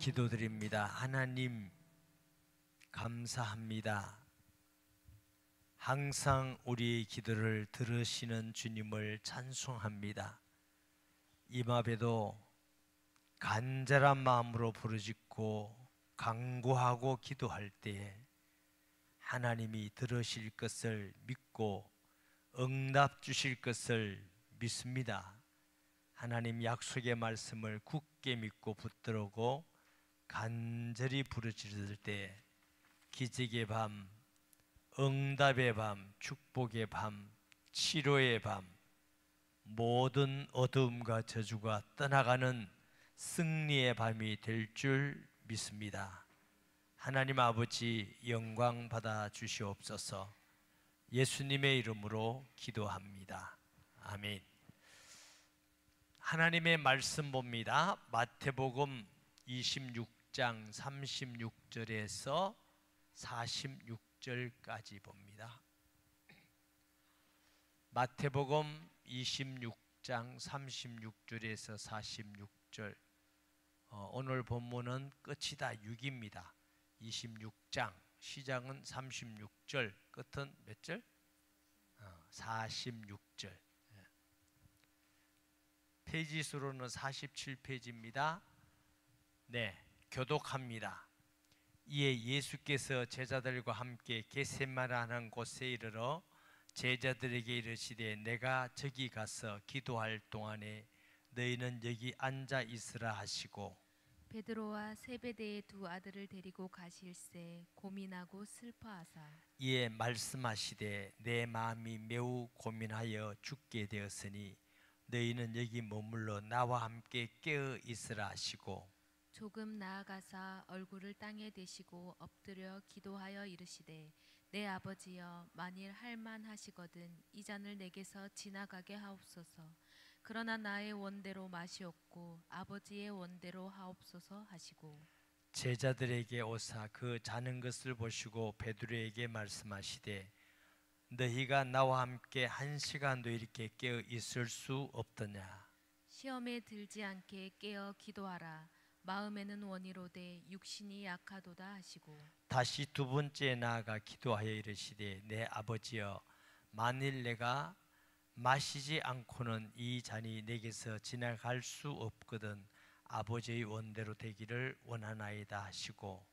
기도드립니다. 하나님 감사합니다. 항상 우리의 기도를 들으시는 주님을 찬송합니다. 임합에도 간절한 마음으로 부르짖고 간구하고 기도할 때에 하나님이 들으실 것을 믿고 응답 주실 것을 믿습니다. 하나님 약속의 말씀을 굳게 믿고 붙들고 간절히 부르짖을 때 기적의 밤, 응답의 밤, 축복의 밤, 치료의 밤, 모든 어두움과 저주가 떠나가는 승리의 밤이 될 줄 믿습니다. 하나님 아버지 영광 받아 주시옵소서. 예수님의 이름으로 기도합니다. 아멘. 하나님의 말씀 봅니다. 마태복음 26장 36절에서 46절까지 봅니다. 마태복음 26장 36절에서 46절. 오늘 본문은 끝이다 6입니다. 26장 시작은 36절, 끝은 몇 절? 46절. 페이지 수로는 47페이지입니다. 네, 교독합니다. 이에 예수께서 제자들과 함께 겟세마네 하는 곳에 이르러 제자들에게 이르시되 내가 저기 가서 기도할 동안에 너희는 여기 앉아 있으라 하시고 베드로와 세베대의 두 아들을 데리고 가실새 고민하고 슬퍼하사 이에 말씀하시되 내 마음이 매우 고민하여 죽게 되었으니 너희는 여기 머물러 나와 함께 깨어 있으라 하시고 조금 나아가사 얼굴을 땅에 대시고 엎드려 기도하여 이르시되 내 아버지여 만일 할만하시거든 이 잔을 내게서 지나가게 하옵소서. 그러나 나의 원대로 마시옵고 아버지의 원대로 하옵소서 하시고 제자들에게 오사 그 자는 것을 보시고 베드로에게 말씀하시되 너희가 나와 함께 1시간도 이렇게 깨어 있을 수 없더냐. 시험에 들지 않게 깨어 기도하라. 마음에는 원이로되 육신이 약하도다 하시고 다시 두 번째 나아가 기도하여 이르시되 내 아버지여 만일 내가 마시지 않고는 이 잔이 내게서 지나갈 수 없거든 아버지의 원대로 되기를 원하나이다 하시고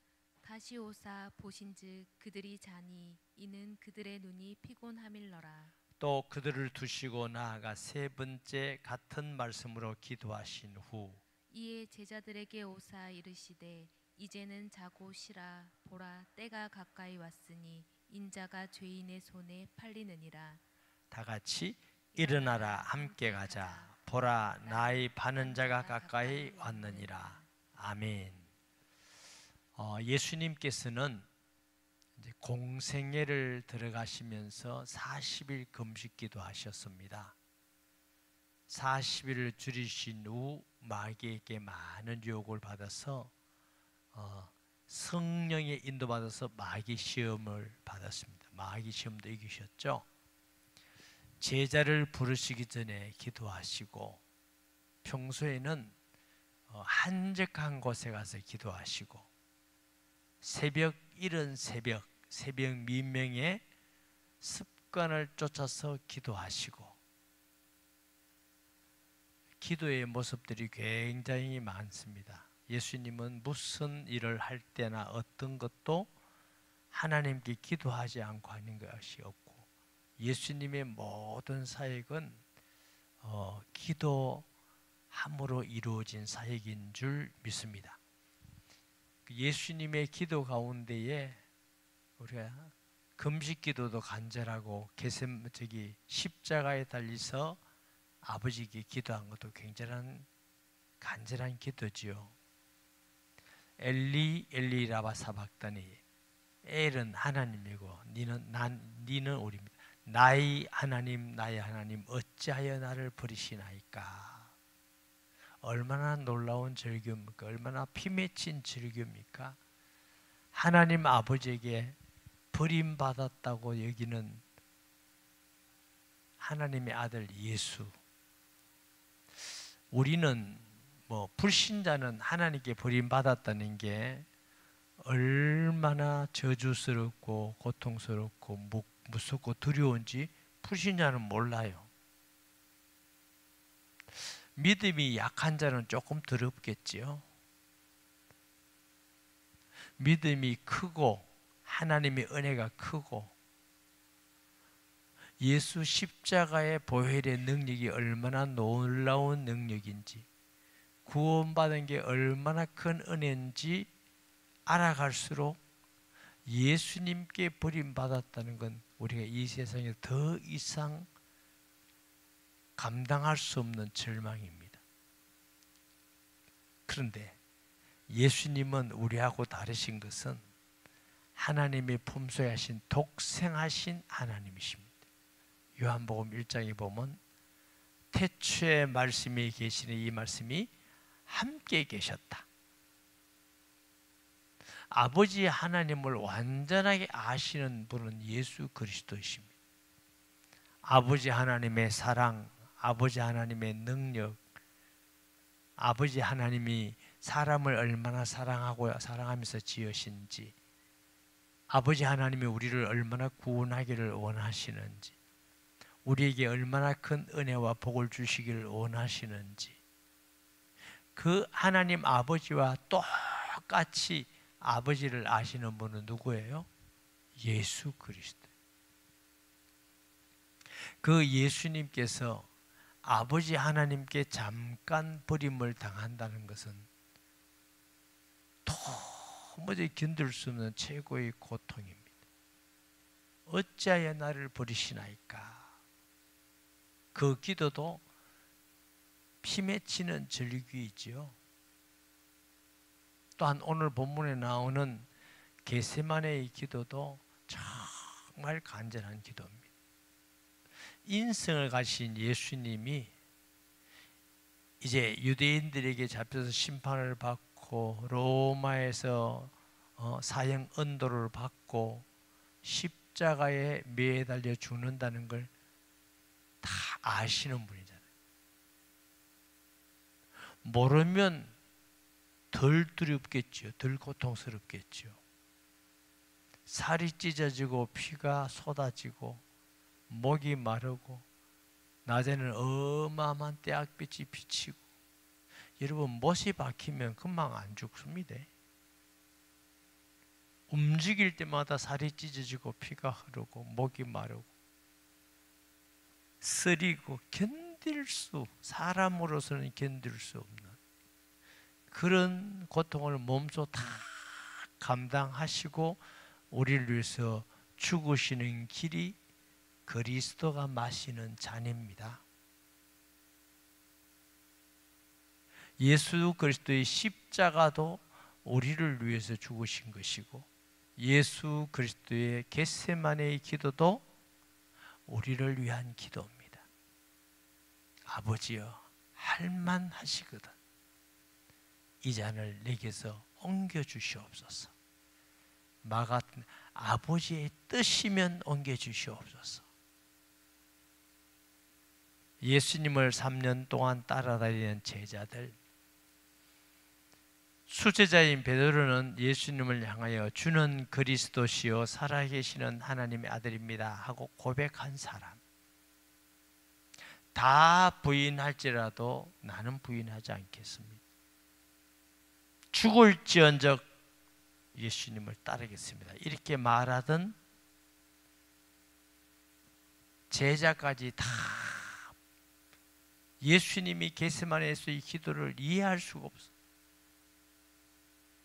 다시 오사 보신즉 그들이 자니 이는 그들의 눈이 피곤함일러라. 또 그들을 두시고 나아가 세 번째 같은 말씀으로 기도하신 후 이에 제자들에게 오사 이르시되 이제는 자고 쉬라. 보라 때가 가까이 왔으니 인자가 죄인의 손에 팔리느니라. 다 같이 일어나라 함께 가자. 보라 나의 파는 자가 가까이 왔느니라. 아멘. 예수님께서는 이제 공생애를 들어가시면서 40일 금식기도 하셨습니다. 40일을 줄이신 후 마귀에게 많은 유혹을 받아서 성령의 인도받아서 마귀 시험을 받았습니다. 마귀 시험도 이기셨죠. 제자를 부르시기 전에 기도하시고 평소에는 한적한 곳에 가서 기도하시고 새벽 이른 새벽 민명에 습관을 쫓아서 기도하시고 기도의 모습들이 굉장히 많습니다. 예수님은 무슨 일을 할 때나 어떤 것도 하나님께 기도하지 않고 하는 것이 없고 예수님의 모든 사역은 기도함으로 이루어진 사역인 줄 믿습니다. 예수님의 기도 가운데에 우리가 금식기도도 간절하고 십자가에 달려서 아버지께 기도한 것도 굉장한 간절한 기도지요. 엘리 엘리 라마 사박다니 엘은 하나님이고 니는 우리입니다. 나의 하나님 어찌하여 나를 버리시나이까. 얼마나 놀라운 절규입니까? 얼마나 피맺힌 절규입니까? 하나님 아버지에게 버림받았다고 여기는 하나님의 아들 예수. 우리는 불신자는 하나님께 버림받았다는 게 얼마나 저주스럽고 고통스럽고 무섭고 두려운지 불신자는 몰라요. 믿음이 약한 자는 조금 더럽겠지요. 믿음이 크고 하나님의 은혜가 크고 예수 십자가의 보혈의 능력이 얼마나 놀라운 능력인지, 구원받은 게 얼마나 큰 은혜인지 알아갈수록 예수님께 버림받았다는 건 우리가 이 세상에 더 이상 감당할 수 없는 절망입니다. 그런데 예수님은 우리하고 다르신 것은 하나님의 품속에 하신 독생하신 하나님이십니다. 요한복음 1장에 보면 태초에 말씀이 계시는 이 말씀이 함께 계셨다. 아버지 하나님을 완전하게 아시는 분은 예수 그리스도이십니다. 아버지 하나님의 사랑, 아버지 하나님의 능력, 아버지 하나님이 사람을 얼마나 사랑하면서 지으신지, 아버지 하나님이 우리를 얼마나 구원하기를 원하시는지, 우리에게 얼마나 큰 은혜와 복을 주시기를 원하시는지, 그 하나님 아버지와 똑같이 아버지를 아시는 분은 누구예요? 예수 그리스도. 그 예수님께서 아버지 하나님께 잠깐 버림을 당한다는 것은 도무지 견딜 수 없는 최고의 고통입니다. 어찌하여 나를 버리시나이까? 그 기도도 피 맺히는 절규이지요. 또한 오늘 본문에 나오는 겟세마네의 기도도 정말 간절한 기도입니다. 인성을 가신 예수님이 이제 유대인들에게 잡혀서 심판을 받고 로마에서 사형 언도를 받고 십자가에 매달려 죽는다는 걸 다 아시는 분이잖아요. 모르면 덜 두렵겠죠. 덜 고통스럽겠죠. 살이 찢어지고 피가 쏟아지고 목이 마르고 낮에는 어마어마한 떼약빛이 비치고, 여러분 못이 박히면 금방 안 죽습니다. 움직일 때마다 살이 찢어지고 피가 흐르고 목이 마르고 쓰리고 사람으로서는 견딜 수 없는 그런 고통을 몸소 다 감당하시고 우리를 위해서 죽으시는 길이 그리스도가 마시는 잔입니다. 예수 그리스도의 십자가도 우리를 위해서 죽으신 것이고, 예수 그리스도의 겟세마네의 기도도 우리를 위한 기도입니다. 아버지여, 할만하시거든 이 잔을 내게서 옮겨 주시옵소서. 같은 아버지의 뜻이면 옮겨 주시옵소서. 예수님을 3년 동안 따라다니는 제자들, 수제자인 베드로는 예수님을 향하여 주는 그리스도시요 살아계시는 하나님의 아들입니다 하고 고백한 사람, 다 부인할지라도 나는 부인하지 않겠습니다. 죽을지언정 예수님을 따르겠습니다 이렇게 말하던 제자까지 다 예수님이 겟세마네에서의 기도를 이해할 수가 없어.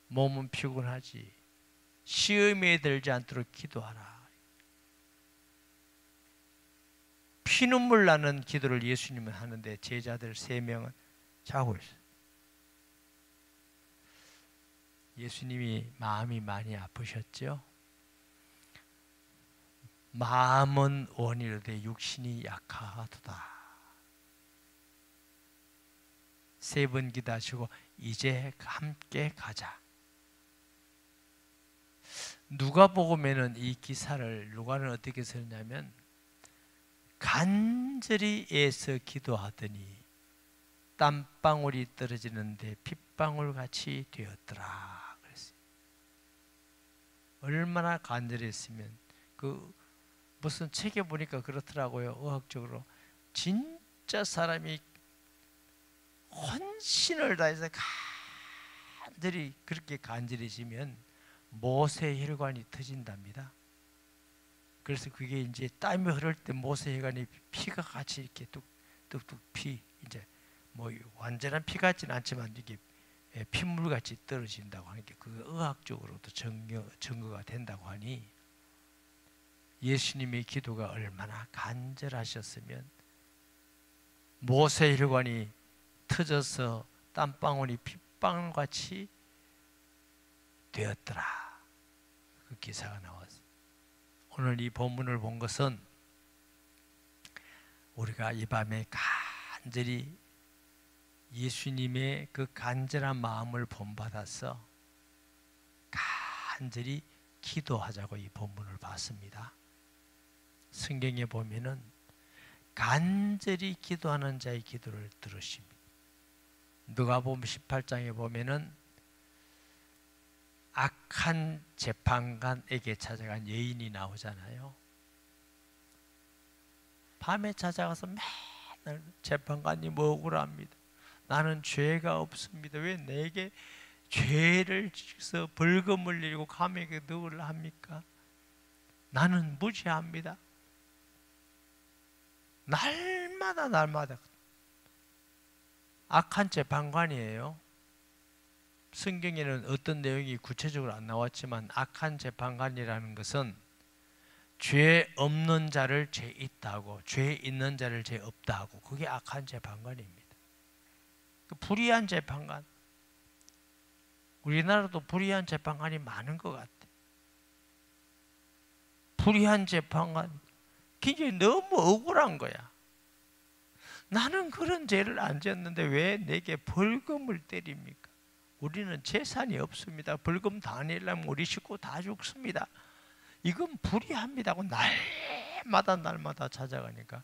몸은 피곤하지, 시험에 들지 않도록 기도하라. 피눈물 나는 기도를 예수님은 하는데 제자들 3명은 자고 있어요. 예수님이 마음이 많이 아프셨죠? 마음은 원이로되 육신이 약하도다. 3번 기도하시고 이제 함께 가자. 누가복음에는 이 기사를 누가는 어떻게 쓰느냐면 간절히 애써 기도하더니 땀방울이 떨어지는데 핏방울 같이 되었더라 그랬어요. 얼마나 간절했으면. 그 무슨 책에 보니까 그렇더라고요. 의학적으로 진짜 사람이 혼신을 다해서 간절히 그렇게 간절해지면 모세혈관이 터진답니다. 그래서 그게 이제 땀이 흐를 때 모세혈관이 피가 같이 이렇게 뚝뚝 피, 이제 뭐 완전한 피 같지는 않지만 이게 핏물 같이 떨어진다고 하는 게 그 의학적으로도 증거가 된다고 하니, 예수님의 기도가 얼마나 간절하셨으면 모세혈관이 터져서 땀방울이 핏방울같이 되었더라. 그 기사가 나왔어요. 오늘 이 본문을 본 것은 우리가 이 밤에 간절히 예수님의 그 간절한 마음을 본받아서 간절히 기도하자고 이 본문을 봤습니다. 성경에 보면은 간절히 기도하는 자의 기도를 들으십니다. 누가복음 18장에 보면은 악한 재판관에게 찾아간 여인이 나오잖아요. 밤에 찾아가서 맨날 재판관님 억울합니다. 나는 죄가 없습니다. 왜 내게 죄를 지어서 벌금을 내리고 감옥에 넣으려 합니까? 나는 무죄합니다. 날마다 악한 재판관이에요. 성경에는 어떤 내용이 구체적으로 안 나왔지만 악한 재판관이라는 것은 죄 없는 자를 죄 있다고, 죄 있는 자를 죄 없다고, 그게 악한 재판관입니다. 그 불의한 재판관, 우리나라도 불의한 재판관이 많은 것 같아. 불의한 재판관, 그게 너무 억울한 거야. 나는 그런 죄를 안 지었는데 왜 내게 벌금을 때립니까? 우리는 재산이 없습니다. 벌금 다 내려면 우리 식구 다 죽습니다. 이건 불의합니다고 날마다 찾아가니까,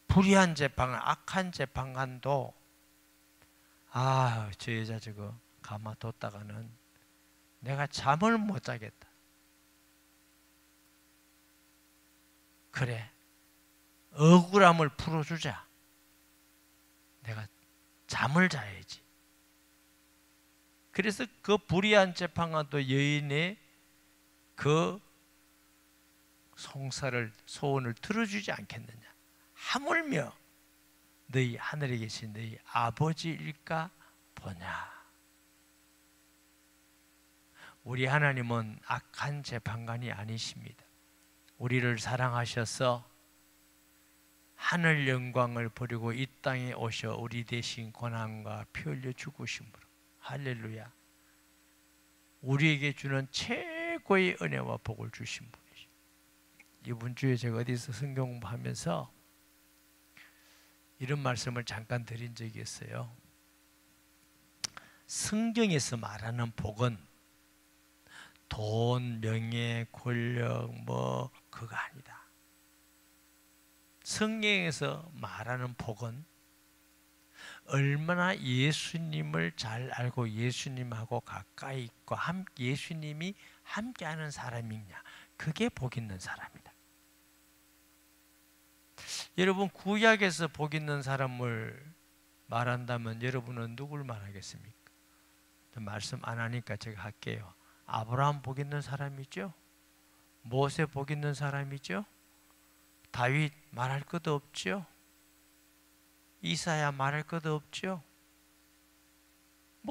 불의한 재판관, 악한 재판관도 저 여자 저거 가만뒀다가는 내가 잠을 못 자겠다. 그래, 억울함을 풀어주자. 내가 잠을 자야지. 그래서 그 불의한 재판관도 여인의 그 소원을 들어주지 않겠느냐. 하물며 너희 하늘에 계신 너희 아버지일까 보냐. 우리 하나님은 악한 재판관이 아니십니다. 우리를 사랑하셔서 하늘 영광을 버리고 이 땅에 오셔 우리 대신 고난과 피 흘려 죽으심으로, 할렐루야, 우리에게 주는 최고의 은혜와 복을 주신 분이죠. 이번 주에 제가 어디서 성경 공부하면서 이런 말씀을 잠깐 드린 적이 있어요. 성경에서 말하는 복은 돈, 명예, 권력 그거 아니다. 성경에서 말하는 복은 얼마나 예수님을 잘 알고 예수님하고 가까이 있고 예수님이 함께하는 사람이냐, 그게 복 있는 사람이다. 여러분, 구약에서 복 있는 사람을 말한다면 여러분은 누굴 말하겠습니까? 말씀 안 하니까 제가 할게요. 아브라함 복 있는 사람이죠. 모세 복 있는 사람이죠. 다윗 말할 것도 없죠. 이사야 말할 것도 없죠.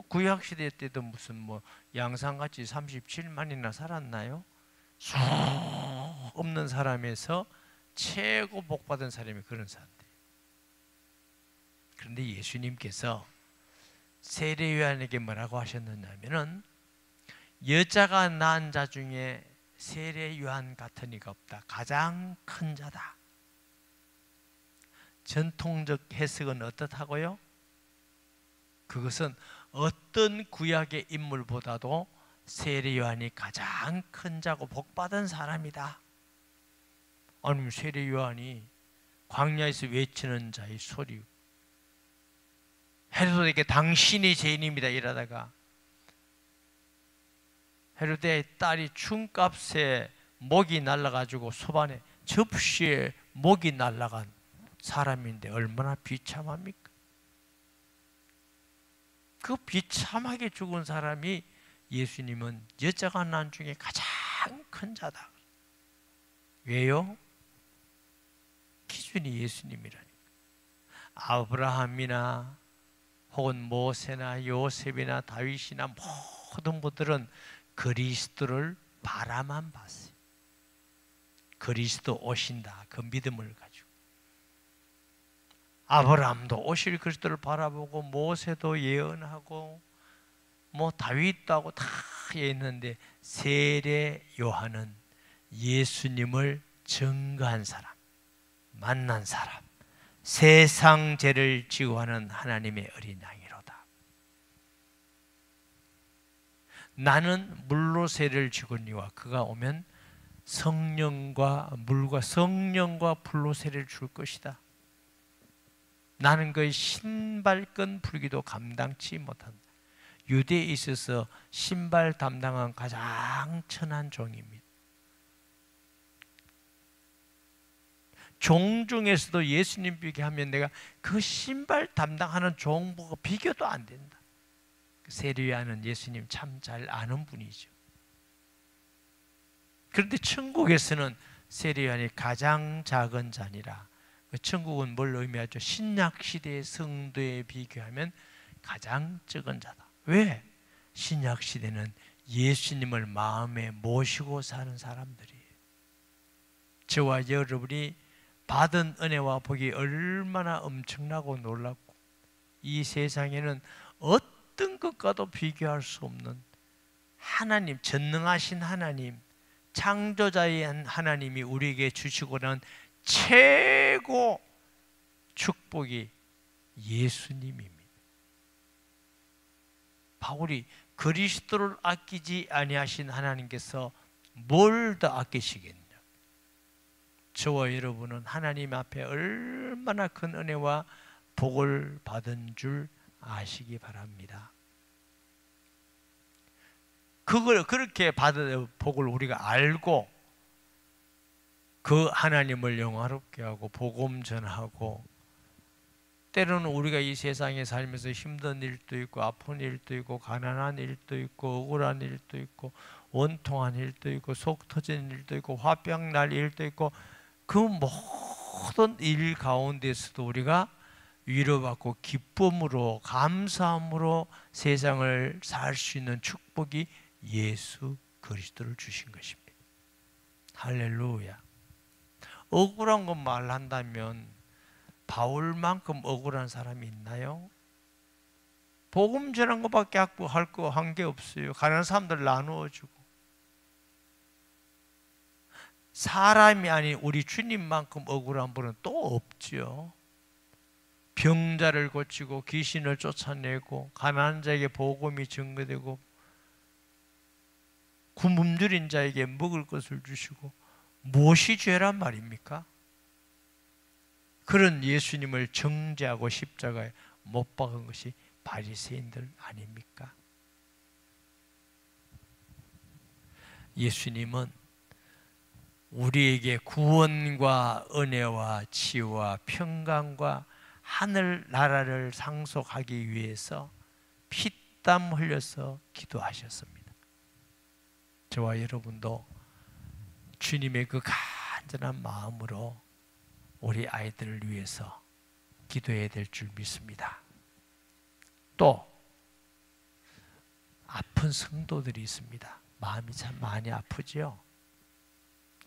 구약시대 때도 무슨 양상같이 37만이나 살았나요? 수 없는 사람에서 최고 복받은 사람이 그런 사람들. 그런데 예수님께서 세례 요한에게 뭐라고 하셨느냐면은, 여자가 낳은 자 중에 세례 요한 같은 이가 없다. 가장 큰 자다. 전통적 해석은 어떻다고요? 그것은 어떤 구약의 인물보다도 세례 요한이 가장 큰 자고 복받은 사람이다. 아니면 세례 요한이 광야에서 외치는 자의 소리, 헤로데에게 당신이 죄인입니다 이러다가 헤로데의 딸이 춤값에 목이 날라가지고 소반에 접시에 목이 날라간 사람인데 얼마나 비참합니까? 그 비참하게 죽은 사람이 예수님은 여자가 난 중에 가장 큰 자다. 왜요? 기준이 예수님이라니까. 아브라함이나 혹은 모세나 요셉이나 다윗이나 모든 분들은 그리스도를 바라만 봤어요. 그리스도 오신다 그 믿음을 가지고. 아브라함도 오실 그리스도를 바라보고 모세도 예언하고 뭐 다윗도 하고 다 예언했는데 세례 요한은 예수님을 증거한 사람, 만난 사람, 세상 죄를 지고 하는 하나님의 어린 양이로다. 나는 물로 세례를 지거니와 그가 오면 물과 성령과 불로 세례를 줄 것이다. 나는 그의 신발끈 풀기도 감당치 못한다. 유대에 있어서 신발 담당한 가장 천한 종입니다. 종 중에서도 예수님 비교하면 내가 그 신발 담당하는 종보고 비교도 안 된다. 세례요한은 예수님 참 잘 아는 분이죠. 그런데 천국에서는 세례요한이 가장 작은 자니라. 천국은 뭘 의미하죠? 신약시대의 성도에 비교하면 가장 적은 자다. 왜? 신약시대는 예수님을 마음에 모시고 사는 사람들이에요. 저와 여러분이 받은 은혜와 복이 얼마나 엄청나고 놀랍고 이 세상에는 어떤 것과도 비교할 수 없는 하나님, 전능하신 하나님, 창조자의 하나님이 우리에게 주시고는 최고 축복이 예수님입니다. 바울이 그리스도를 아끼지 아니하신 하나님께서 뭘 더 아끼시겠냐? 저와 여러분은 하나님 앞에 얼마나 큰 은혜와 복을 받은 줄 아시기 바랍니다. 그걸 그렇게 받은 복을 우리가 알고 그 하나님을 영화롭게 하고 복음 전하고, 때로는 우리가 이 세상에 살면서 힘든 일도 있고 아픈 일도 있고 가난한 일도 있고 억울한 일도 있고 원통한 일도 있고 속 터진 일도 있고 화병 날 일도 있고 그 모든 일 가운데서도 우리가 위로받고 기쁨으로 감사함으로 세상을 살 수 있는 축복이 예수 그리스도를 주신 것입니다. 할렐루야. 억울한 것 말한다면 바울만큼 억울한 사람이 있나요? 복음 전한 것밖에 한 게 없어요. 가난한 사람들 나누어주고. 사람이 아닌 우리 주님만큼 억울한 분은 또 없지요. 병자를 고치고 귀신을 쫓아내고 가난한 자에게 복음이 증거되고 굶주린 자에게 먹을 것을 주시고, 무엇이 죄란 말입니까? 그런 예수님을 정죄하고 십자가에 못 박은 것이 바리새인들 아닙니까? 예수님은 우리에게 구원과 은혜와 치유와 평강과 하늘 나라를 상속하기 위해서 피땀 흘려서 기도하셨습니다. 저와 여러분도 주님의 그 간절한 마음으로 우리 아이들을 위해서 기도해야 될 줄 믿습니다. 또 아픈 성도들이 있습니다. 마음이 참 많이 아프지요.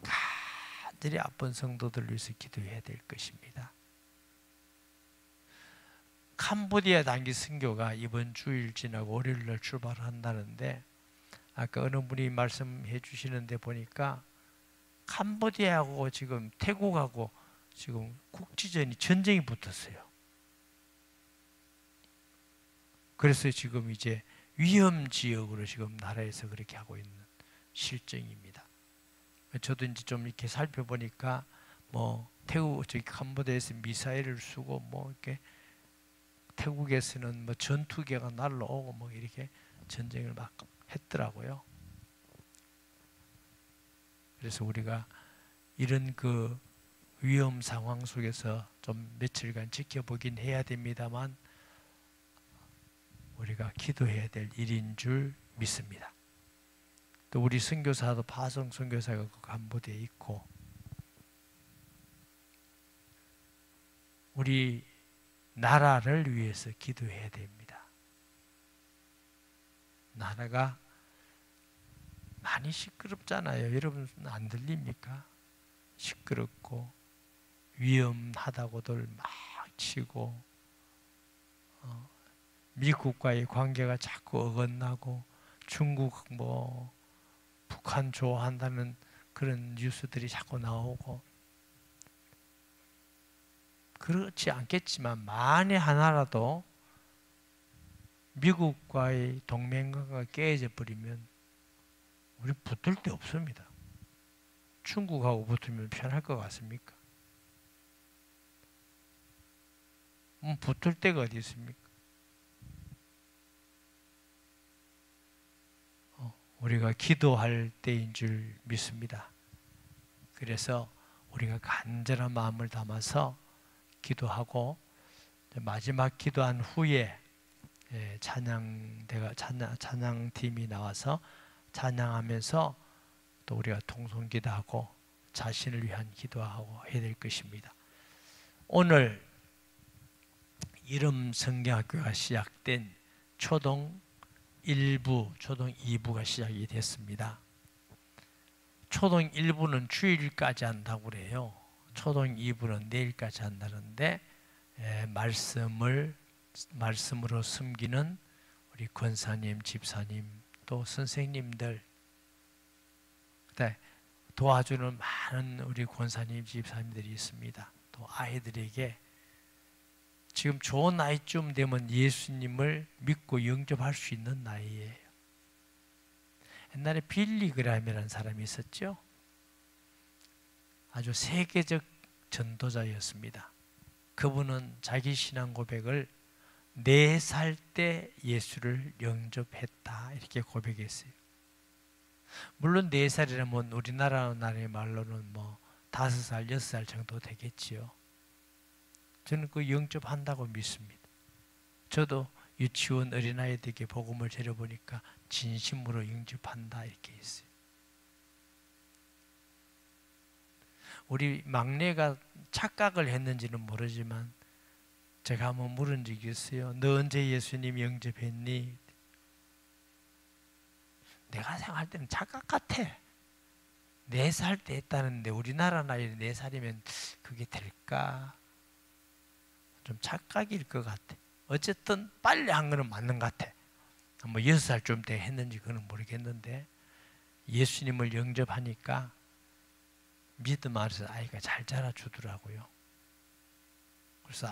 간절히 아픈 성도들을 위해서 기도해야 될 것입니다. 캄보디아 단기 선교가 이번 주일 지나고 월요일날 출발한다는데, 아까 어느 분이 말씀해 주시는데 보니까 캄보디아하고 지금 태국하고 지금 국지전이 전쟁이 붙었어요. 그래서 지금 이제 위험 지역으로 지금 나라에서 그렇게 하고 있는 실정입니다. 저도 이제 좀 이렇게 살펴보니까 뭐 태국 저기 캄보디아에서 미사일을 쏘고 뭐 이렇게 태국에서는 뭐 전투기가 날라오고 뭐 이렇게 전쟁을 막 했더라고요. 그래서 우리가 이런 그 위험 상황 속에서 좀 며칠간 지켜보긴 해야 됩니다만 우리가 기도해야 될 일인 줄 믿습니다. 또 우리 선교사도 파송 선교사가 간부대에 있고 우리 나라를 위해서 기도해야 됩니다. 나라가 많이 시끄럽잖아요. 여러분 안 들립니까? 시끄럽고 위험하다고들 막 치고 미국과의 관계가 자꾸 어긋나고 중국 뭐 북한 좋아한다는 그런 뉴스들이 자꾸 나오고 그렇지 않겠지만 만에 하나라도 미국과의 동맹관계가 깨져 버리면 우리 붙을 데 없습니다. 중국하고 붙으면 편할 것 같습니까? 붙을 데가 어디 있습니까? 우리가 기도할 때인 줄 믿습니다. 그래서 우리가 간절한 마음을 담아서 기도하고 마지막 기도한 후에 찬양팀이 나와서 찬양하면서 또 우리가 통성기도하고 자신을 위한 기도하고 해야 될 것입니다. 오늘 이름 성경학교가 시작된 초동 1부, 초동 2부가 시작이 됐습니다. 초동 1부는 주일까지 한다고 그래요. 초동 2부는 내일까지 한다는데 말씀으로 섬기는 우리 권사님, 집사님, 또 선생님들, 도와주는 많은 우리 권사님, 집사님들이 있습니다. 또 아이들에게 지금 좋은 나이쯤 되면 예수님을 믿고 영접할 수 있는 나이예요. 옛날에 빌리 그램이라는 사람이 있었죠. 아주 세계적 전도자였습니다. 그분은 자기 신앙 고백을 4살 때 예수를 영접했다 이렇게 고백했어요. 물론 4살이라면 우리나라 나라의 말로는 뭐 5살, 6살 정도 되겠지요. 저는 그 영접한다고 믿습니다. 저도 유치원 어린아이들에게 복음을 전해보니까 진심으로 영접한다 이렇게 했어요. 우리 막내가 착각을 했는지는 모르지만 제가 한번 물은 적이 있어요. 너 언제 예수님 영접했니? 내가 생각할 때는 착각 같아. 4살 때 했다는데 우리나라 나이 4살이면 그게 될까? 좀 착각일 것 같아. 어쨌든 빨리 한 거는 맞는 것 같아. 뭐 6살쯤 때 했는지 그건 모르겠는데 예수님을 영접하니까 믿음 안에서 아이가 잘 자라주더라고요. 그래서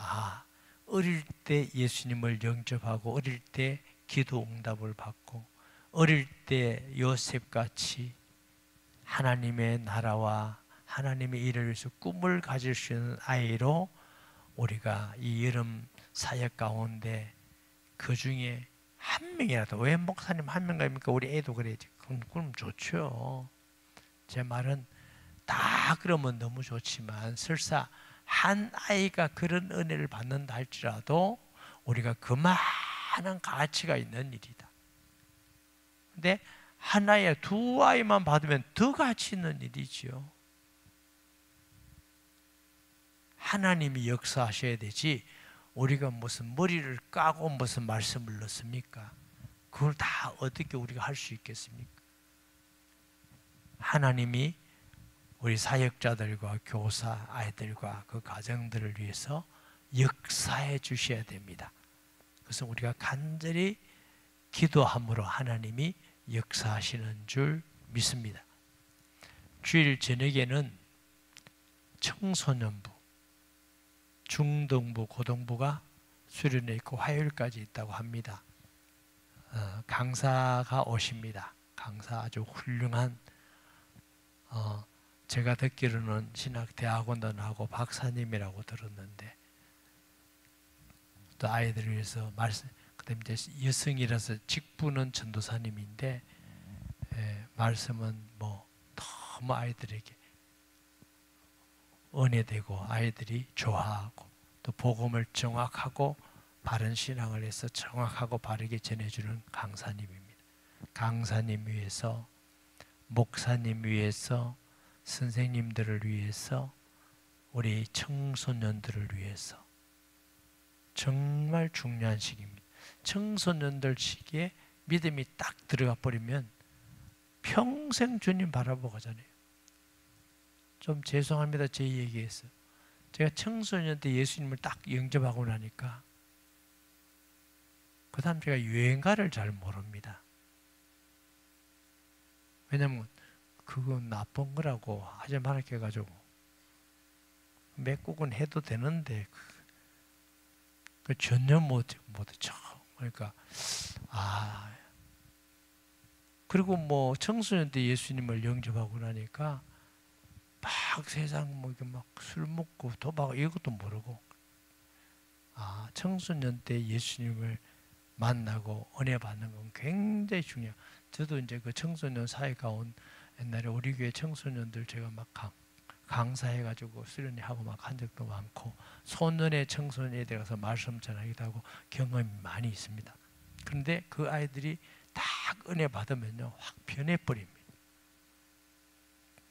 어릴 때 예수님을 영접하고 어릴 때 기도 응답을 받고 어릴 때 요셉같이 하나님의 나라와 하나님의 일을 위해서 꿈을 가질 수 있는 아이로 우리가 이 여름 사역 가운데 그 중에 한 명이라도, 왜 목사님 한 명입니까? 우리 애도 그래야지. 그럼 좋죠. 제 말은 다 그러면 너무 좋지만 설사 한 아이가 그런 은혜를 받는다 할지라도 우리가 그만한 가치가 있는 일이다. 근데 하나에 2아이만 받으면 더 가치 있는 일이지요. 하나님이 역사하셔야 되지 우리가 무슨 머리를 까고 무슨 말씀을 넣습니까? 그걸 다 어떻게 우리가 할 수 있겠습니까? 하나님이 우리 사역자들과 교사, 아이들과 그 가정들을 위해서 역사해 주셔야 됩니다. 그래서 우리가 간절히 기도함으로 하나님이 역사하시는 줄 믿습니다. 주일 저녁에는 청소년부, 중등부, 고등부가 수련회 있고 화요일까지 있다고 합니다. 강사가 오십니다. 강사 아주 훌륭한 제가 듣기로는 신학대학원도 나오고 박사님이라고 들었는데 또 아이들을 위해서 말씀. 그다음에 이제 여성이라서 직분은 전도사님인데 말씀은 뭐 너무 아이들에게 은혜되고 아이들이 좋아하고 또 복음을 정확하고 바른 신앙을 해서 정확하고 바르게 전해주는 강사님입니다. 강사님 위해서, 목사님 위해서, 선생님들을 위해서, 우리 청소년들을 위해서 정말 중요한 시기입니다. 청소년들 시기에 믿음이 딱 들어가 버리면 평생 주님 바라보고 가잖아요. 좀 죄송합니다. 제 얘기에서 제가 청소년 때 예수님을 딱 영접하고 나니까 그 다음 제가 유행가를 잘 모릅니다. 왜냐면 그건 나쁜 거라고 하지 말게 해가지고 몇 곡은 해도 되는데 전혀 못했죠. 그러니까 그리고 뭐 청소년 때 예수님을 영접하고 나니까 막 세상 뭐 이렇게 막 술 먹고 도박 이것도 모르고 청소년 때 예수님을 만나고 은혜 받는 건 굉장히 중요해요. 저도 이제 그 청소년 사회가 온 옛날에 우리 교회 청소년들 제가 막 강사해가지고 수련회하고 막 한 적도 많고 소년의 청소년에 들어가서 말씀 전하기도 하고 경험이 많이 있습니다. 그런데 그 아이들이 딱 은혜 받으면요 확 변해버립니다.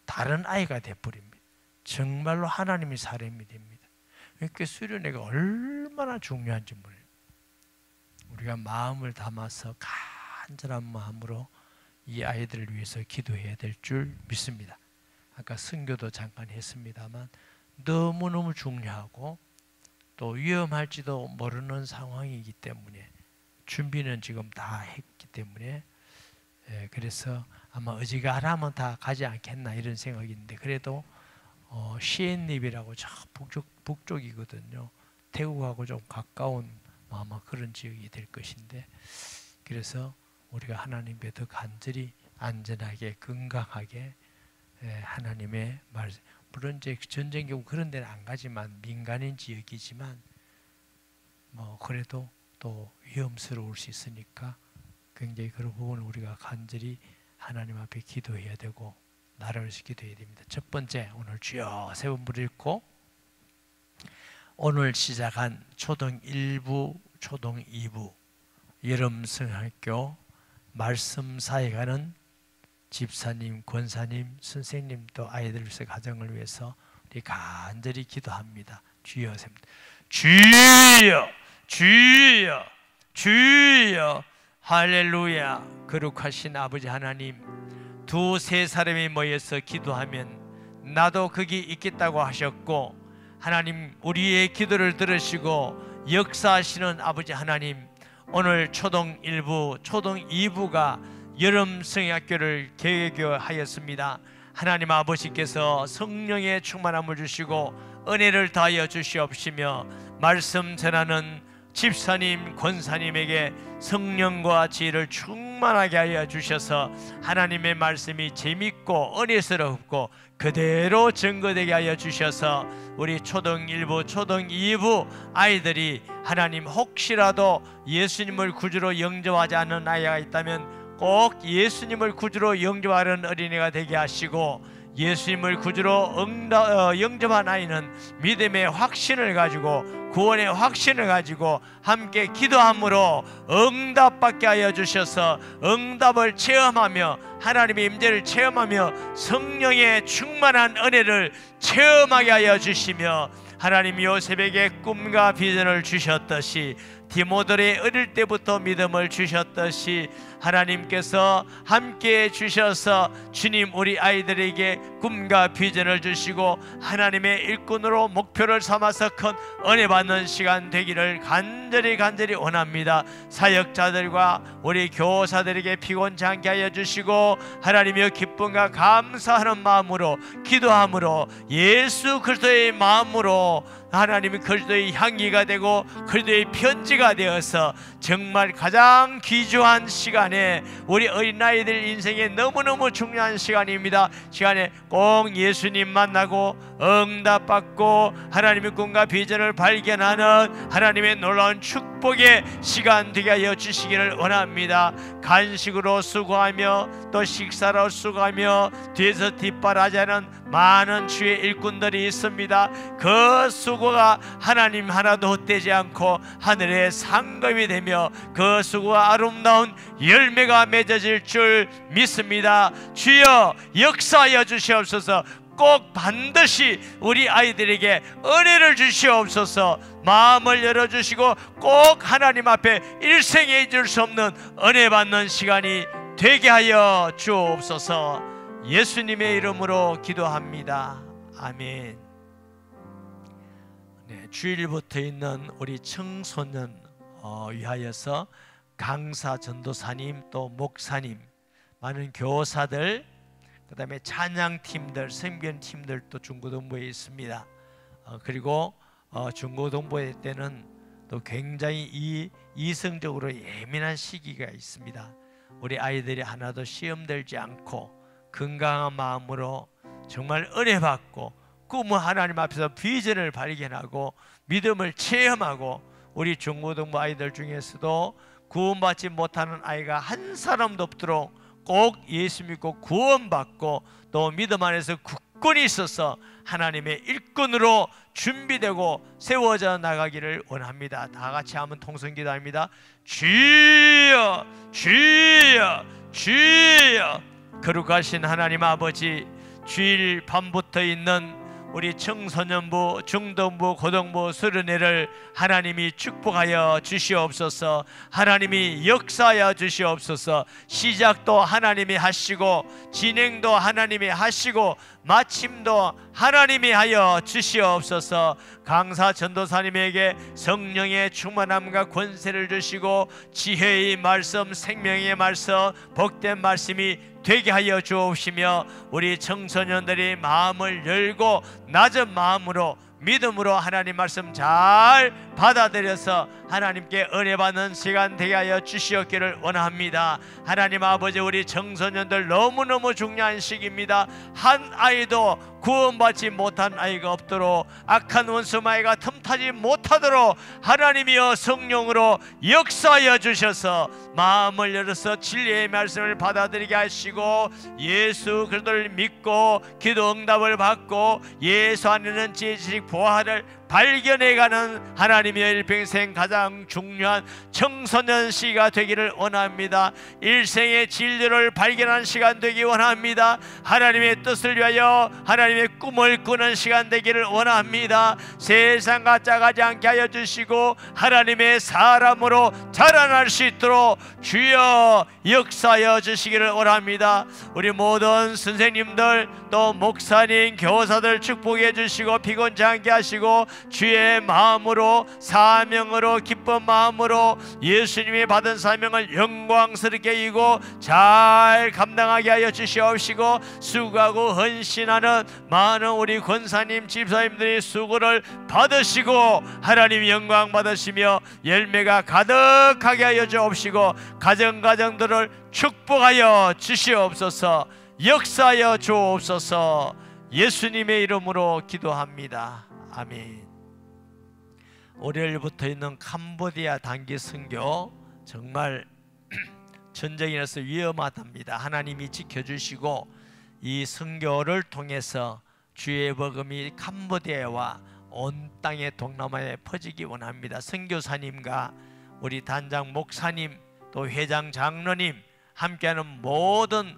다른 아이가 돼버립니다. 정말로 하나님의 사람이 됩니다. 그러니까 수련회가 얼마나 중요한지 몰라요. 우리가 마음을 담아서 간절한 마음으로 이 아이들을 위해서 기도해야 될 줄 믿습니다. 아까 선교도 잠깐 했습니다만 너무너무 중요하고 또 위험할지도 모르는 상황이기 때문에 준비는 지금 다 했기 때문에 그래서 아마 어지간하면 다 가지 않겠나 이런 생각이 있는데 그래도 시엔립이라고 저 북쪽이거든요. 태국하고 좀 가까운 아마 그런 지역이 될 것인데 그래서 우리가 하나님께 더 간절히 안전하게 건강하게 하나님의 말 물론 이제 전쟁 경우 그런 데는 안 가지만 민간인 지역이지만 뭐 그래도 또 위험스러울 수 있으니까 굉장히 그런 부분을 우리가 간절히 하나님 앞에 기도해야 되고 나라를 기도해야 됩니다. 첫 번째 오늘 주여 세 번 부르고 오늘 시작한 초등 1부, 초등 2부 여름성학교 말씀 사역하는 집사님, 권사님, 선생님 또 아이들 위해서 가정을 위해서 우리 간절히 기도합니다. 주여 주여 주여 주여 할렐루야. 거룩하신 아버지 하나님, 두세 사람이 모여서 기도하면 나도 거기 있겠다고 하셨고 하나님 우리의 기도를 들으시고 역사하시는 아버지 하나님, 오늘 초등 1부, 초등 2부가 여름 성학교를 개교하였습니다. 하나님 아버지께서 성령의 충만함을 주시고 은혜를 더하여 주시옵시며 말씀 전하는 집사님, 권사님에게 성령과 지혜를 충만하게 하여 주셔서 하나님의 말씀이 재밌고 은혜스럽고 그대로 증거되게 하여 주셔서 우리 초등 1부, 초등 2부 아이들이 하나님 혹시라도 예수님을 구주로 영접하지 않는 아이가 있다면 꼭 예수님을 구주로 영접하는 어린이가 되게 하시고 예수님을 구주로 영접한 아이는 믿음의 확신을 가지고 구원의 확신을 가지고 함께 기도함으로 응답받게 하여 주셔서 응답을 체험하며 하나님의 임재를 체험하며 성령의 충만한 은혜를 체험하게 하여 주시며 하나님 요셉에게 꿈과 비전을 주셨듯이 디모델의 어릴 때부터 믿음을 주셨듯이 하나님께서 함께 주셔서 주님 우리 아이들에게 꿈과 비전을 주시고 하나님의 일꾼으로 목표를 삼아서 큰 은혜 받는 시간 되기를 간절히 원합니다. 사역자들과 우리 교사들에게 피곤치 않게 하여 주시고 하나님의 기쁨과 감사하는 마음으로 기도함으로 예수 그리스도의 마음으로 하나님이 그리스도의 향기가 되고 그리스도의 편지가 되어서 정말 가장 귀중한 시간에 우리 어린아이들 인생에 너무너무 중요한 시간입니다. 시간에 꼭 예수님 만나고 응답받고 하나님의 꿈과 비전을 발견하는 하나님의 놀라운 축복의 시간 되게 하여 주시기를 원합니다. 간식으로 수고하며 또 식사로 수고하며 뒤에서 뒷바라지하는 많은 주의 일꾼들이 있습니다. 그 수고가 하나님 하나도 헛되지 않고 하늘의 상급이 되며 그 수고가 아름다운 열매가 맺어질 줄 믿습니다. 주여 역사하여 주시옵소서. 꼭 반드시 우리 아이들에게 은혜를 주시옵소서. 마음을 열어주시고 꼭 하나님 앞에 일생에 잊을 수 없는 은혜 받는 시간이 되게 하여 주옵소서. 예수님의 이름으로 기도합니다. 아멘. 네, 주일부터 있는 우리 청소년 위하여서 강사 전도사님 또 목사님 많은 교사들 그 다음에 찬양팀들 선교팀들도 중고등부에 있습니다. 그리고 중고등부 때는 또 굉장히 이성적으로 예민한 시기가 있습니다. 우리 아이들이 하나도 시험 들지 않고 건강한 마음으로 정말 은혜 받고 꿈을 하나님 앞에서 비전을 발견하고 믿음을 체험하고 우리 중고등부 아이들 중에서도 구원받지 못하는 아이가 한 사람도 없도록 꼭 예수 믿고 구원받고 또 믿음 안에서 굳건히 있어서 하나님의 일꾼으로 준비되고 세워져 나가기를 원합니다. 다 같이 한번 통성기도합니다. 주여 주여 주여. 거룩하신 하나님 아버지, 주일 밤부터 있는 우리 청소년부, 중등부, 고등부 수련회를 하나님이 축복하여 주시옵소서. 하나님이 역사하여 주시옵소서. 시작도 하나님이 하시고 진행도 하나님이 하시고 마침도 하나님이 하여 주시옵소서. 강사 전도사님에게 성령의 충만함과 권세를 주시고 지혜의 말씀, 생명의 말씀, 복된 말씀이 되게 하여 주옵시며 우리 청소년들이 마음을 열고 낮은 마음으로 믿음으로 하나님 말씀 잘 받아들여서 하나님께 은혜 받는 시간 되게 하여 주시옵기를 원합니다. 하나님 아버지, 우리 청소년들 너무너무 중요한 시기입니다. 한 아이도 구원받지 못한 아이가 없도록 악한 원수마귀가 틈타지 못하도록 하나님이여 성령으로 역사하여 주셔서 마음을 열어서 진리의 말씀을 받아들이게 하시고 예수 그리스도를 믿고 기도 응답을 받고 예수 안에는 지식 보화를 발견해가는 하나님의 일평생 가장 중요한 청소년 시기가 되기를 원합니다. 일생의 진리를 발견하는 시간 되기 원합니다. 하나님의 뜻을 위하여 하나님의 꿈을 꾸는 시간 되기를 원합니다. 세상과 짜가지 않게 하여 주시고 하나님의 사람으로 자라날 수 있도록 주여 역사하여 주시기를 원합니다. 우리 모든 선생님들 또 목사님 교사들 축복해 주시고 피곤치 않게 하시고 주의 마음으로 사명으로 기쁜 마음으로 예수님이 받은 사명을 영광스럽게 이고 잘 감당하게 하여 주시옵시고 수고하고 헌신하는 많은 우리 권사님 집사님들이 수고를 받으시고 하나님 영광 받으시며 열매가 가득하게 하여 주옵시고 가정들을 축복하여 주시옵소서. 역사하여 주옵소서. 예수님의 이름으로 기도합니다. 아멘. 월요일부터 있는 캄보디아 단기 선교 정말 전쟁이라서 위험하답니다. 하나님이 지켜주시고 이 선교를 통해서 주의 복음이 캄보디아와 온 땅의 동남아에 퍼지기 원합니다. 선교사님과 우리 단장 목사님 또 회장 장로님 함께하는 모든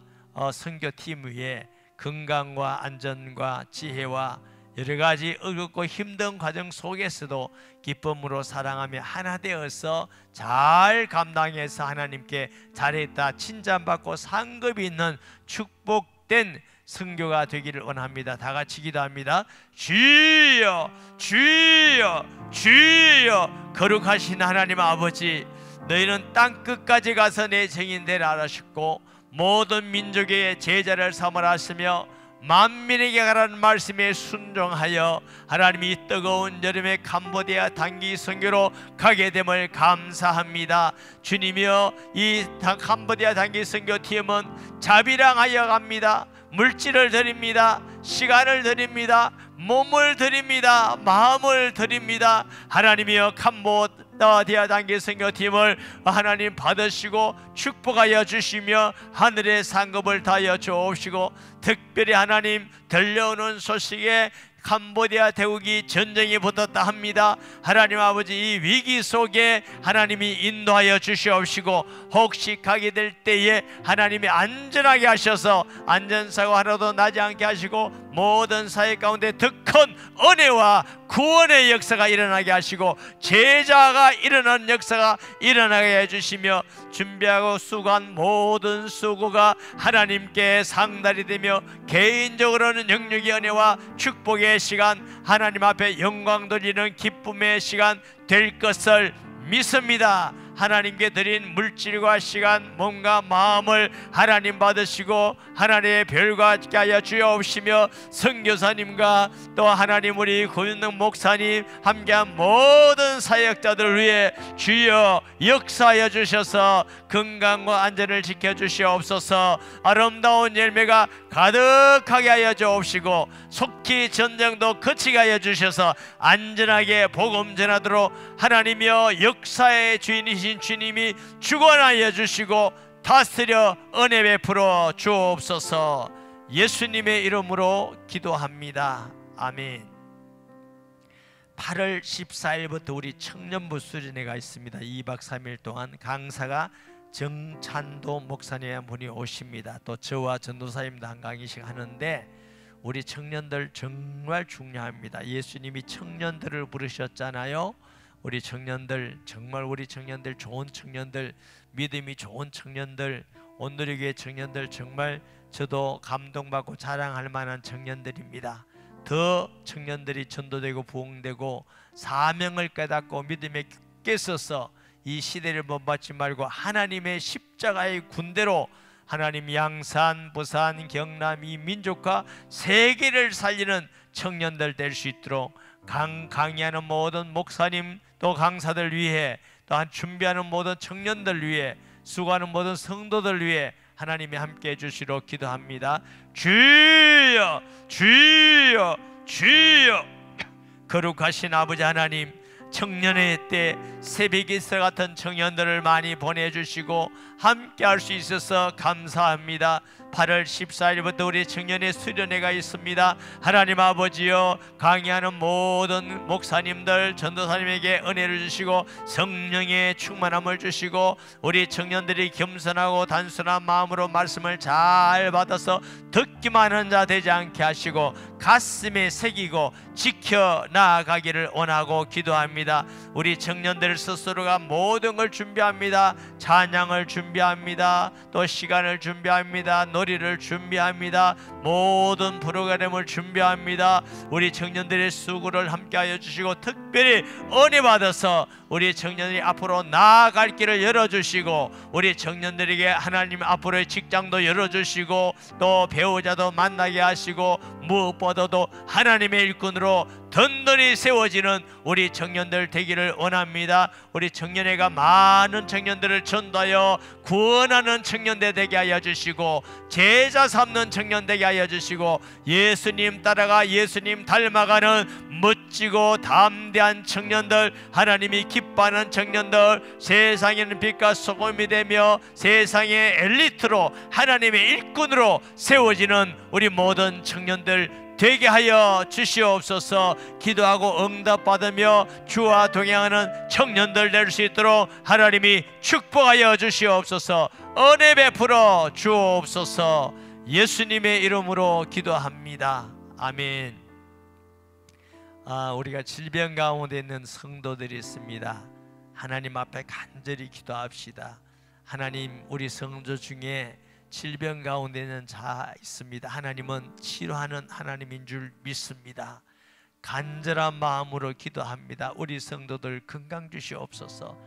선교팀 위에 건강과 안전과 지혜와 여러가지 어렵고 힘든 과정 속에서도 기쁨으로 사랑하며 하나 되어서 잘 감당해서 하나님께 잘했다 칭찬받고 상급이 있는 축복된 선교가 되기를 원합니다. 다 같이 기도합니다. 주여 주여 주여. 거룩하신 하나님 아버지, 너희는 땅끝까지 가서 내 증인되라 하셨고 모든 민족의 제자를 삼으라 하시며 만민에게 가라는 말씀에 순종하여 하나님이 뜨거운 여름의 캄보디아 단기 선교로 가게 됨을 감사합니다. 주님이여, 이 캄보디아 단기 선교팀은 자비랑하여 갑니다. 물질을 드립니다. 시간을 드립니다. 몸을 드립니다. 마음을 드립니다. 하나님이여, 캄보디아 단기 선교팀을 하나님 받으시고 축복하여 주시며 하늘의 상급을 다하여 주옵시고, 특별히 하나님 들려오는 소식에 캄보디아 대국이 전쟁이 붙었다 합니다. 하나님 아버지, 이 위기 속에 하나님이 인도하여 주시옵시고, 혹시 가게 될 때에 하나님이 안전하게 하셔서 안전사고 하나도 나지 않게 하시고, 모든 사회 가운데 더 큰 은혜와 구원의 역사가 일어나게 하시고, 제자가 일어나는 역사가 일어나게 해주시며, 준비하고 수고한 모든 수고가 하나님께 상달이 되며 개인적으로는 영육의 은혜와 축복의 시간, 하나님 앞에 영광 돌리는 기쁨의 시간 될 것을 믿습니다. 하나님께 드린 물질과 시간, 몸과 마음을 하나님 받으시고 하나님의 별과 함께 하여 주옵시며, 선교사님과 또 하나님 우리 고윤능 목사님 함께한 모든 사역자들을 위해 주여 역사하여 주셔서 건강과 안전을 지켜주시옵소서. 아름다운 열매가 가득하게 하여 주옵시고, 속히 전쟁도 그치게 하여 주셔서 안전하게 복음 전하도록 하나님이여 역사의 주인이신 주님이 주관하여 주시고 다스려 은혜 베풀어 주옵소서. 예수님의 이름으로 기도합니다. 아멘. 8월 14일부터 우리 청년부 수련회가 있습니다. 2박 3일 동안 강사가 정찬도 목사님 한 분이 오십니다. 또 저와 전도사님도 한 강의씩 하는데, 우리 청년들 정말 중요합니다. 예수님이 청년들을 부르셨잖아요. 우리 청년들, 정말 우리 청년들, 좋은 청년들, 믿음이 좋은 청년들, 온누리교회 청년들, 정말 저도 감동받고 자랑할 만한 청년들입니다. 더 청년들이 전도되고 부흥되고 사명을 깨닫고 믿음에 깊게 서서 이 시대를 본받지 말고 하나님의 십자가의 군대로 하나님 양산, 부산, 경남 이 민족과 세계를 살리는 청년들 될 수 있도록 강의하는 모든 목사님 또 강사들 위해, 또한 준비하는 모든 청년들 위해, 수고하는 모든 성도들 위해 하나님이 함께 해주시도록 기도합니다. 주여 주여 주여. 거룩하신 아버지 하나님, 청년의 때 새벽이슬 같은 청년들을 많이 보내주시고 함께 할 수 있어서 감사합니다. 8월 14일부터 우리 청년의 수련회가 있습니다. 하나님 아버지여, 강의하는 모든 목사님들, 전도사님에게 은혜를 주시고 성령의 충만함을 주시고, 우리 청년들이 겸손하고 단순한 마음으로 말씀을 잘 받아서 듣기만 하는 자 되지 않게 하시고 가슴에 새기고 지켜 나아가기를 원하고 기도합니다. 우리 청년들 스스로가 모든 걸 준비합니다. 찬양을 준비합니다. 또 시간을 준비합니다. 놀이를 준비합니다. 모든 프로그램을 준비합니다. 우리 청년들의 수고를 함께하여 주시고, 특별히 은혜 받아서 우리 청년들이 앞으로 나아갈 길을 열어주시고, 우리 청년들에게 하나님 앞으로의 직장도 열어주시고, 또 배우자도 만나게 하시고, 무엇보다도 하나님의 일꾼으로 든든히 세워지는 우리 청년들 되기를 원합니다. 우리 청년회가 많은 청년들을 전도하여 구원하는 청년들 되게 하여 주시고, 제자 삼는 청년 되게 하여 주시고, 예수님 따라가 예수님 닮아가는 멋지고 담대한 청년들, 하나님이 기뻐하는 청년들, 세상에는 빛과 소금이 되며 세상의 엘리트로 하나님의 일꾼으로 세워지는 우리 모든 청년들 되게 하여 주시옵소서. 기도하고 응답받으며 주와 동행하는 청년들 될 수 있도록 하나님이 축복하여 주시옵소서. 은혜 베풀어 주옵소서. 예수님의 이름으로 기도합니다. 아멘. 우리가 질병 가운데 있는 성도들이 있습니다. 하나님 앞에 간절히 기도합시다. 하나님, 우리 성도 중에 질병 가운데 있는 자 있습니다. 하나님은 치료하는 하나님인 줄 믿습니다. 간절한 마음으로 기도합니다. 우리 성도들 건강 주시옵소서.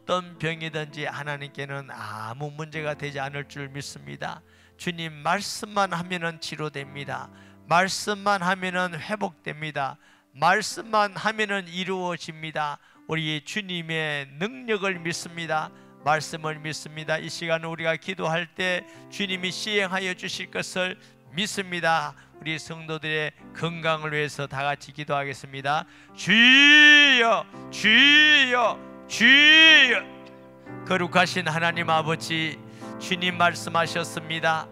어떤 병이든지 하나님께는 아무 문제가 되지 않을 줄 믿습니다. 주님 말씀만 하면은 치료됩니다. 말씀만 하면은 회복됩니다. 말씀만 하면은 이루어집니다. 우리 주님의 능력을 믿습니다. 말씀을 믿습니다. 이 시간 우리가 기도할 때 주님이 시행하여 주실 것을 믿습니다. 우리 성도들의 건강을 위해서 다 같이 기도하겠습니다. 주여 주여 주여. 거룩하신 하나님 아버지, 주님 말씀하셨습니다.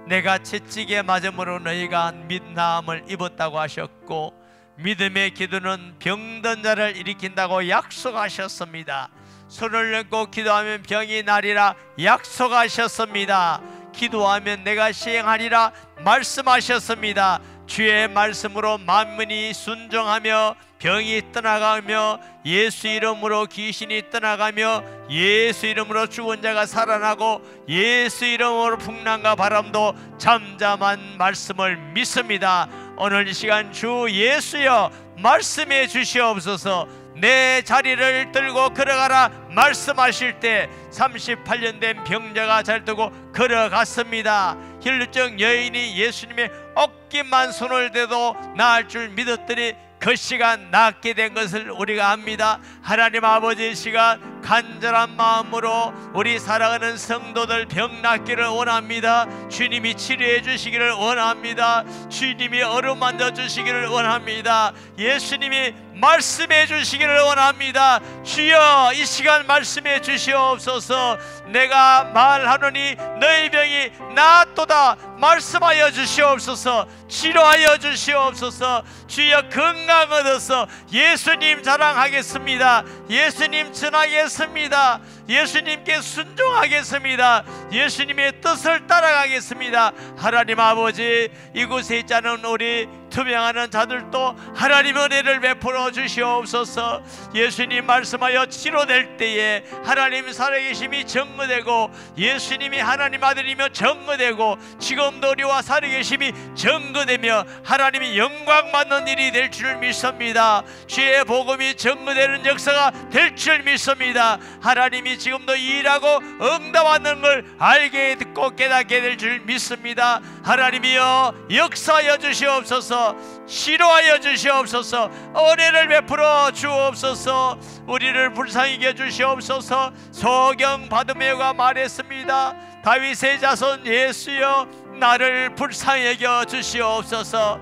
내가 채찍에 맞음으로 너희가 나음을 입었다고 하셨고, 믿음의 기도는 병든 자를 일으킨다고 약속하셨습니다. 손을 얹고 기도하면 병이 나리라 약속하셨습니다. 기도하면 내가 시행하리라 말씀하셨습니다. 주의 말씀으로 만민이 순종하며 병이 떠나가며 예수 이름으로 귀신이 떠나가며 예수 이름으로 죽은 자가 살아나고 예수 이름으로 풍랑과 바람도 잠잠한 말씀을 믿습니다. 오늘 이 시간 주 예수여 말씀해 주시옵소서. 내 자리를 들고 걸어가라 말씀하실 때 38년 된 병자가 잘 뜨고 걸어갔습니다. 혈루증 여인이 예수님의 어깨만 손을 대도 나을 줄 믿었더니 그 시간 낫게 된 것을 우리가 압니다. 하나님 아버지, 이 시간 간절한 마음으로 우리 사랑하는 성도들 병 낫기를 원합니다. 주님이 치료해 주시기를 원합니다. 주님이 어루만져 주시기를 원합니다. 예수님이 말씀해 주시기를 원합니다. 주여 이 시간 말씀해 주시옵소서. 내가 말하노니 너희 병이 낫도다 말씀하여 주시옵소서. 치료하여 주시옵소서. 주여 건강 얻어서 예수님 자랑하겠습니다. 예수님 전하겠습니다. 예수님께 순종하겠습니다. 예수님의 뜻을 따라가겠습니다. 하나님 아버지, 이곳에 있지 않은 우리 투명하는 자들도 하나님 은혜를 베풀어 주시옵소서. 예수님 말씀하여 치료될 때에 하나님 살아계심이 증거되고 예수님이 하나님 아들이며 증거되고 지금도 우리와 살아계심이 증거되며 하나님이 영광받는 일이 될 줄 믿습니다. 주의 복음이 증거되는 역사가 될 줄 믿습니다. 하나님이 지금도 일하고 응답하는 걸 알게 듣고 깨닫게 될 줄 믿습니다. 하나님이여 역사하여 주시옵소서. 치료하여 주시옵소서. 은혜를 베풀어 주옵소서. 우리를 불쌍히 여겨 주시옵소서. 소경 바드메오가 말했습니다. 다윗의 자손 예수여 나를 불쌍히 여겨 주시옵소서.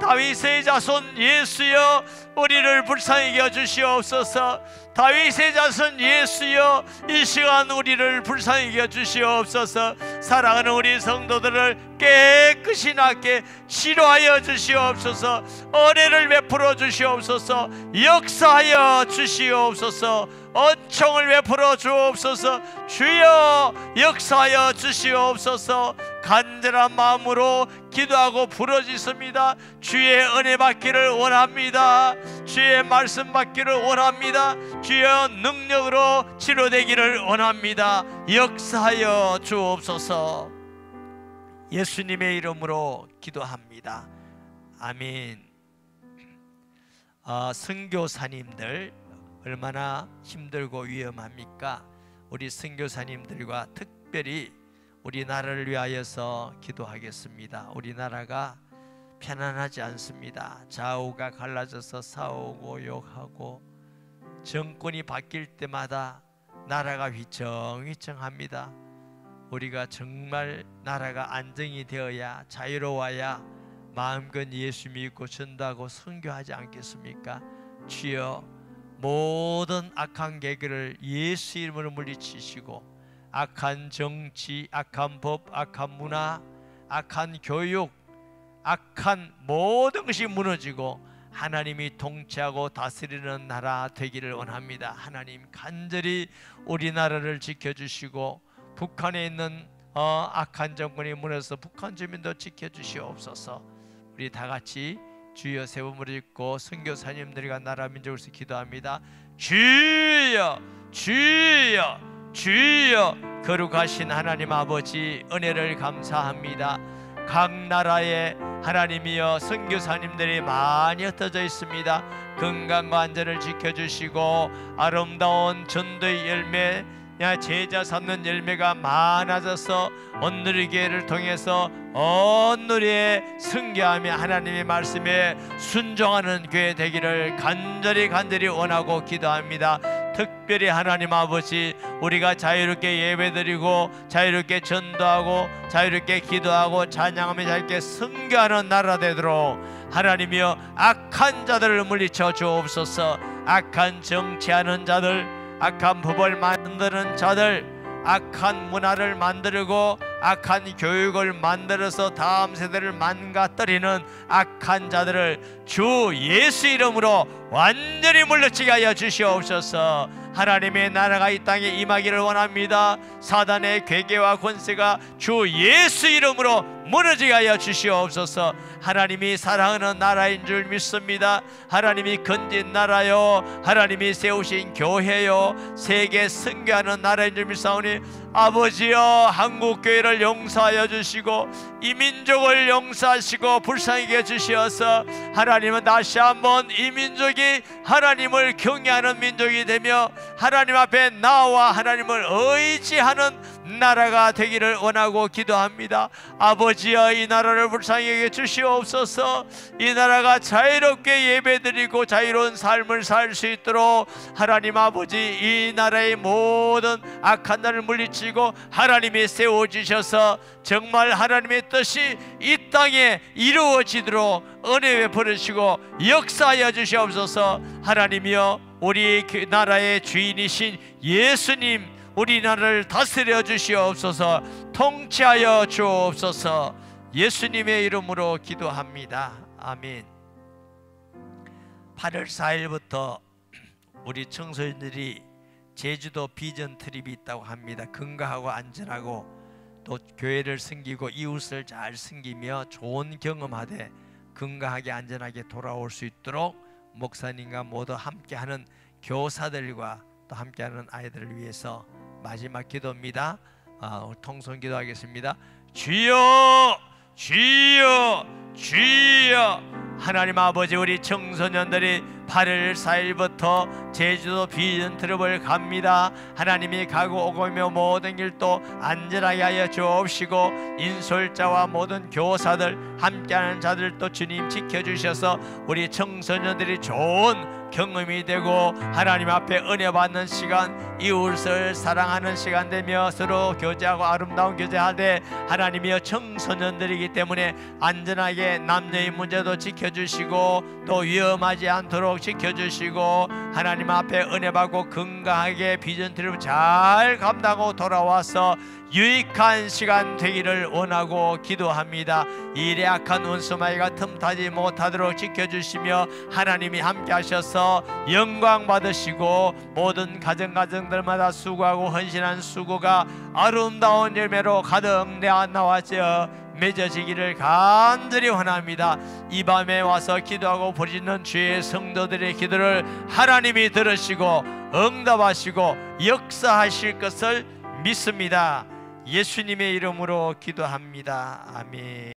다윗의 자손 예수여 우리를 불쌍히 여겨 주시옵소서. 다윗의 자손 예수여 이 시간 우리를 불쌍히 여겨 주시옵소서. 사랑하는 우리 성도들을 깨끗이 낫게 치료하여 주시옵소서. 은혜를 베풀어 주시옵소서. 역사하여 주시옵소서. 은총을 베풀어 주옵소서. 주여 역사하여 주시옵소서. 간절한 마음으로 기도하고 부르짖습니다. 주의 은혜 받기를 원합니다. 주의 말씀 받기를 원합니다. 주여 능력으로 치료되기를 원합니다. 역사하여 주옵소서. 예수님의 이름으로 기도합니다. 아멘. 선교사님들 얼마나 힘들고 위험합니까? 우리 선교사님들과 특별히 우리나라를 위하여서 기도하겠습니다. 우리나라가 편안하지 않습니다. 좌우가 갈라져서 싸우고 욕하고 정권이 바뀔 때마다 나라가 휘청휘청합니다. 우리가 정말 나라가 안정이 되어야 자유로워야 마음껏 예수 믿고 전도하고 선교하지 않겠습니까? 주여 모든 악한 계획을 예수 이름으로 물리치시고 악한 정치, 악한 법, 악한 문화, 악한 교육, 악한 모든 것이 무너지고 하나님이 통치하고 다스리는 나라 되기를 원합니다. 하나님 간절히 우리나라를 지켜주시고 북한에 있는 악한 정권이 무너져서 북한 주민도 지켜주시옵소서. 우리 다같이 주여 세 번 부르짖고 선교사님들과 나라 민족으로서 기도합니다. 주여 주여 주여. 거룩하신 하나님 아버지 은혜를 감사합니다. 각 나라에 하나님이여 선교사님들이 많이 흩어져 있습니다. 건강과 안전을 지켜주시고 아름다운 전도의 열매, 제자 삼는 열매가 많아져서 온누리교회를 통해서 온누리에 선교하며 하나님의 말씀에 순종하는 교회 되기를 간절히 원하고 기도합니다. 특별히 하나님 아버지, 우리가 자유롭게 예배드리고 자유롭게 전도하고 자유롭게 기도하고 찬양하며 자유롭게 선교하는 나라 되도록 하나님이여 악한 자들을 물리쳐 주옵소서. 악한 정치하는 자들, 악한 법을 만드는 자들, 악한 문화를 만들고 악한 교육을 만들어서 다음 세대를 망가뜨리는 악한 자들을 주 예수 이름으로 완전히 물리치게 하여 주시옵소서. 하나님의 나라가 이 땅에 임하기를 원합니다. 사단의 괴계와 권세가 주 예수 이름으로 무너지게 하여 주시옵소서. 하나님이 사랑하는 나라인 줄 믿습니다. 하나님이 건진 나라요, 하나님이 세우신 교회요, 세계 선교하는 나라인 줄 믿사오니 아버지여, 한국교회를 용서하여 주시고 이 민족을 용서하시고 불쌍히 해주시어서 하나님은 다시 한번 이 민족이 하나님을 경외하는 민족이 되며 하나님 앞에 나와 하나님을 의지하는 나라가 되기를 원하고 기도합니다. 아버지여, 이 나라를 불쌍히 여겨 주시옵소서. 이 나라가 자유롭게 예배드리고 자유로운 삶을 살 수 있도록 하나님 아버지, 이 나라의 모든 악한 날을 물리치고 하나님이 세워주셔서 정말 하나님의 뜻이 이 땅에 이루어지도록 은혜 베풀으시고 역사하여 주시옵소서. 하나님이여, 우리 나라의 주인이신 예수님, 우리나라를 다스려 주시옵소서. 통치하여 주옵소서. 예수님의 이름으로 기도합니다. 아멘. 8월 4일부터 우리 청소년들이 제주도 비전 트립이 있다고 합니다. 건강하고 안전하고 또 교회를 섬기고 이웃을 잘 섬기며 좋은 경험하되 건강하게 안전하게 돌아올 수 있도록 목사님과 모두 함께하는 교사들과 또 함께하는 아이들을 위해서 마지막 기도입니다. 통성 기도하겠습니다. 주여, 주여, 주여. 하나님 아버지, 우리 청소년들이 8월 4일부터 제주도 비전 트립을 갑니다. 하나님이 가고 오고며 모든 길도 안전하게 하여 주옵시고 인솔자와 모든 교사들 함께하는 자들도 주님 지켜주셔서 우리 청소년들이 좋은 경험이 되고 하나님 앞에 은혜 받는 시간, 이웃을 사랑하는 시간 되며 서로 교제하고 아름다운 교제하되 하나님이여, 청소년들이기 때문에 안전하게 남녀의 문제도 지켜주시고 또 위험하지 않도록 지켜주시고 하나님 앞에 은혜 받고 건강하게 비전 트립 잘 감당하고 돌아와서 유익한 시간 되기를 원하고 기도합니다. 일에 악한 원수마귀가 틈타지 못하도록 지켜주시며 하나님이 함께 하셔서 영광 받으시고 모든 가정들마다 수고하고 헌신한 수고가 아름다운 열매로 가득 나와져 맺어지기를 간절히 원합니다. 이 밤에 와서 기도하고 부르짖는 주의 성도들의 기도를 하나님이 들으시고 응답하시고 역사하실 것을 믿습니다. 예수님의 이름으로 기도합니다. 아멘.